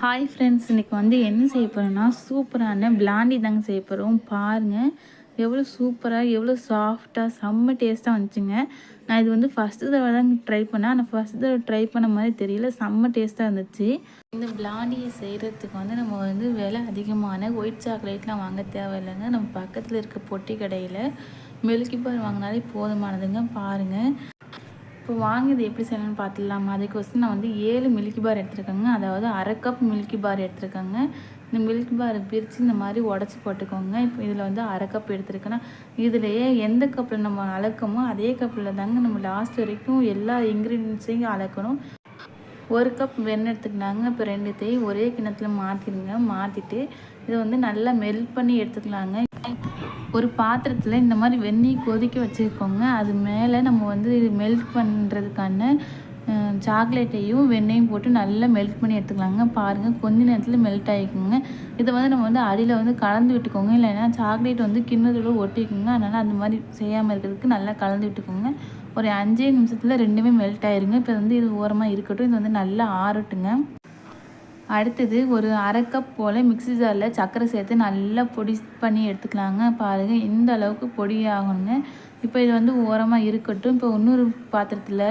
Hi friends, இன்றைக்கி என்ன செய்ய போகிறோன்னா சூப்பரான பிளாண்டி தாங்க செய்ய போகிறோம். பாருங்கள் எவ்வளோ சூப்பராக எவ்வளோ சாஃப்டாக செம்ம டேஸ்ட்டாக வந்துச்சுங்க. நான் இது ஃபஸ்ட்டு தடவை தான் ட்ரை பண்ணேன். ஆனால் ஃபஸ்ட்டு தடவை ட்ரை பண்ண மாதிரி தெரியல, செம்ம டேஸ்ட்டாக இருந்துச்சு. இந்த பிளாண்டியை செய்கிறதுக்கு நம்ம விலை அதிகமான ஒயிட் சாக்லேட்லாம் வாங்க தேவையில்லைங்க. நம்ம பக்கத்தில் இருக்க பொட்டி கடையில் மில்கி பார் வாங்கினாலே போதுமானதுங்க. பாருங்கள், இப்போ வாங்கியது எப்படி செய்யணும்னு பார்த்துடலாமா? அதுக்கோசரம் நான் 7 மில்கி பார் எடுத்துருக்கேங்க. அதாவது அரை கப் மில்கி பார் எடுத்துருக்கேங்க. இந்த மில்கி பாரை பிரித்து இந்த மாதிரி உடச்சி போட்டுக்கோங்க. இப்போ இதில் அரை கப் எடுத்துருக்கேன்னா, இதுலேயே எந்த கப்பில் நம்ம அளக்கமோ அதே கப்பில் தாங்க நம்ம லாஸ்ட் வரைக்கும் எல்லா இன்க்ரீடியன்ஸையும் அளக்கணும். 1 கப் வெண்ணெய் எடுத்துக்கினாங்க. இப்போ 2த்தையும் ஒரே கிண்ணத்தில் மாற்றிடுங்க. மாற்றிட்டு இதை நல்லா மெல்ட் பண்ணி எடுத்துக்கலாங்க. ஒரு பாத்திரத்தில் இந்த மாதிரி வெந்நீர் கொதிக்க வச்சுருக்கோங்க. அது மேலே நம்ம மெல்ட் பண்ணுறதுக்கான சாக்லேட்டையும் வெண்ணெயும் போட்டு நல்லா மெல்ட் பண்ணி எடுத்துக்கலாங்க. பாருங்கள், கொஞ்ச நேரத்தில் மெல்ட் ஆகிக்குங்க. இதை நம்ம அடியில் கலந்து விட்டுக்கோங்க. இல்லைன்னா சாக்லேட் கிண்ணத்தோடு ஒட்டிக்குங்க. அதனால் அந்த மாதிரி செய்யாமல் இருக்கிறதுக்கு நல்லா கலந்து விட்டுக்கோங்க. ஒரு 5 நிமிஷத்தில் ரெண்டுமே மெல்ட் ஆயிருங்க. இப்போ இது ஓரமாக இருக்கட்டும். இது நல்லா ஆறட்டுங்க. அடுத்தது ஒரு அரை கப் போல் மிக்ஸி ஜாரில் சர்க்கரை சேர்த்து நல்லா பொடி பண்ணி எடுத்துக்கலாங்க. பாருங்கள், இந்த அளவுக்கு பொடி ஆகணுங்க. இப்போ இது ஓரமாக இருக்கட்டும். இப்போ இன்னொரு பாத்திரத்தில்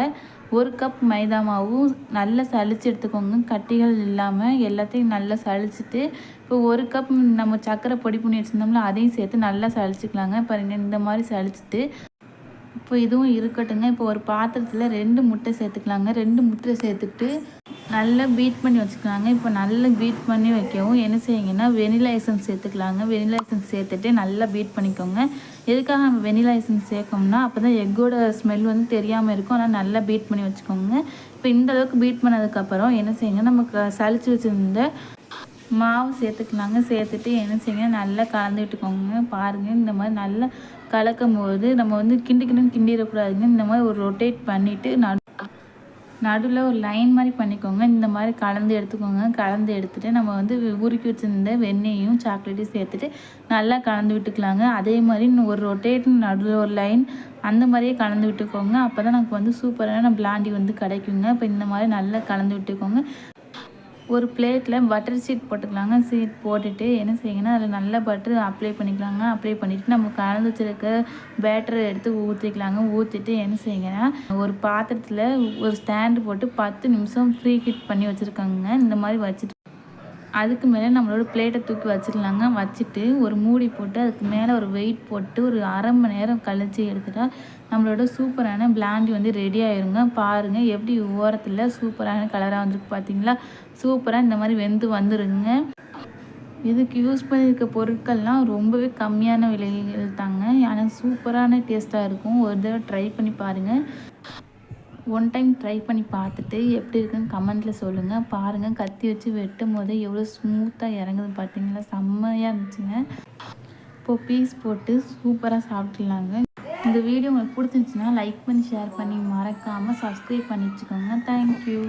1 கப் மைதா மாவும் நல்லா சளிச்சு எடுத்துக்கோங்க. கட்டிகள் இல்லாமல் எல்லாத்தையும் நல்லா சளிச்சிட்டு, இப்போ 1 கப் நம்ம சர்க்கரை பொடி பண்ணி வச்சுருந்தோம்ல, அதையும் சேர்த்து நல்லா சளிச்சிக்கலாங்க. பாருங்கள், இந்த மாதிரி சளிச்சிட்டு இப்போ இதுவும் இருக்கட்டுங்க. இப்போ ஒரு பாத்திரத்தில் 2 முட்டை சேர்த்துக்கலாங்க. 2 முட்டை சேர்த்துட்டு நல்லா பீட் பண்ணி வச்சுக்கலாங்க. இப்போ நல்லா பீட் பண்ணி வைக்கவும் என்ன செய்யுங்கன்னா, வெனிலா எசன்ஸ் சேர்த்துக்கலாங்க. வெனிலா எசன்ஸ் சேர்த்துட்டு நல்லா பீட் பண்ணிக்கோங்க. எதுக்காக நம்ம வெனிலா எசன்ஸ் சேர்க்கோம்னா, அப்போ தான் எக்கோட ஸ்மெல் தெரியாமல் இருக்கும். ஆனால் நல்லா பீட் பண்ணி வச்சுக்கோங்க. இப்போ இந்த அளவுக்கு பீட் பண்ணதுக்கப்புறம் என்ன செய்யுங்க, நமக்கு சளிச்சு வச்சுருந்த மாவு சேர்த்துக்கலாங்க. சேர்த்துட்டு என்ன செய்யுங்க, நல்லா கலந்து விட்டுக்கோங்க. பாருங்கள், இந்த மாதிரி நல்லா கலக்கும் போது நம்ம கிண்டிடக்கூடாதுங்க. இந்த மாதிரி ஒரு ரொட்டேட் பண்ணிவிட்டு நடுவில் ஒரு லைன் மாதிரி பண்ணிக்கோங்க. இந்த மாதிரி கலந்து எடுத்துக்கோங்க. கலந்து எடுத்துகிட்டு நம்ம உருக்கி வச்சுருந்த வெண்ணெயும் சாக்லேட்டையும் சேர்த்துட்டு நல்லா கலந்து விட்டுக்கலாங்க. அதே மாதிரி ஒரு ரொட்டேட் நடுவில் ஒரு லைன் அந்த மாதிரியே கலந்து விட்டுக்கோங்க. அப்போ தான் நமக்கு சூப்பரான பிளாண்டி கிடைக்குங்க. இப்போ இந்த மாதிரி நல்லா கலந்து விட்டுக்கோங்க. ஒரு பிளேட்டில் பட்டர் சீட் போட்டுக்கலாங்க. சீட் போட்டுட்டு என்ன செய்யுங்கன்னா, அதில் நல்லா பட்டர் அப்ளை பண்ணிக்கலாங்க. அப்ளை பண்ணிவிட்டு நம்ம கலந்து வச்சுருக்க பேட்டரை எடுத்து ஊற்றிக்கலாங்க. ஊற்றிட்டு என்ன செய்யுங்கன்னா, ஒரு பாத்திரத்தில் ஒரு ஸ்டாண்டு போட்டு 10 நிமிஷம் ப்ரீ ஹீட் பண்ணி வச்சுருக்காங்க. இந்த மாதிரி வச்சுட்டு அதுக்கு மேலே நம்மளோட பிளேட்டை தூக்கி வச்சுக்கலாங்க. வச்சுட்டு ஒரு மூடி போட்டு அதுக்கு மேலே ஒரு வெயிட் போட்டு ஒரு அரை மணி நேரம் கழித்து எடுத்துட்டால் நம்மளோட சூப்பரான பிளாண்டி ரெடி ஆயிருங்க. பாருங்கள், எப்படி ஓரத்தில் சூப்பரான கலராக வந்துருக்கு பார்த்தீங்களா? சூப்பராக இந்த மாதிரி வெந்து வந்துருங்க. இதுக்கு யூஸ் பண்ணியிருக்க பொருட்கள்லாம் ரொம்பவே கம்மியான விலைகள் தாங்க. ஆனால் சூப்பரான டேஸ்ட்டாக இருக்கும். ஒரு தடவை ட்ரை பண்ணி பாருங்கள். 1 டைம் ட்ரை பண்ணி பார்த்துட்டு எப்படி இருக்குன்னு கமெண்ட்டில் சொல்லுங்கள். பாருங்கள், கத்தி வச்சு வெட்டும் போதே எவ்வளோ ஸ்மூத்தாக இறங்குது பார்த்தீங்களா? செம்மையாக இருந்துச்சுங்க. இப்போது பீஸ் போட்டு சூப்பராக சாப்பிட்லாங்க. இந்த வீடியோ உங்களுக்கு பிடிச்சிருந்துச்சுன்னா லைக் பண்ணி ஷேர் பண்ணி மறக்காமல் சப்ஸ்கிரைப் பண்ணி வச்சுக்கோங்க. தேங்க்யூ.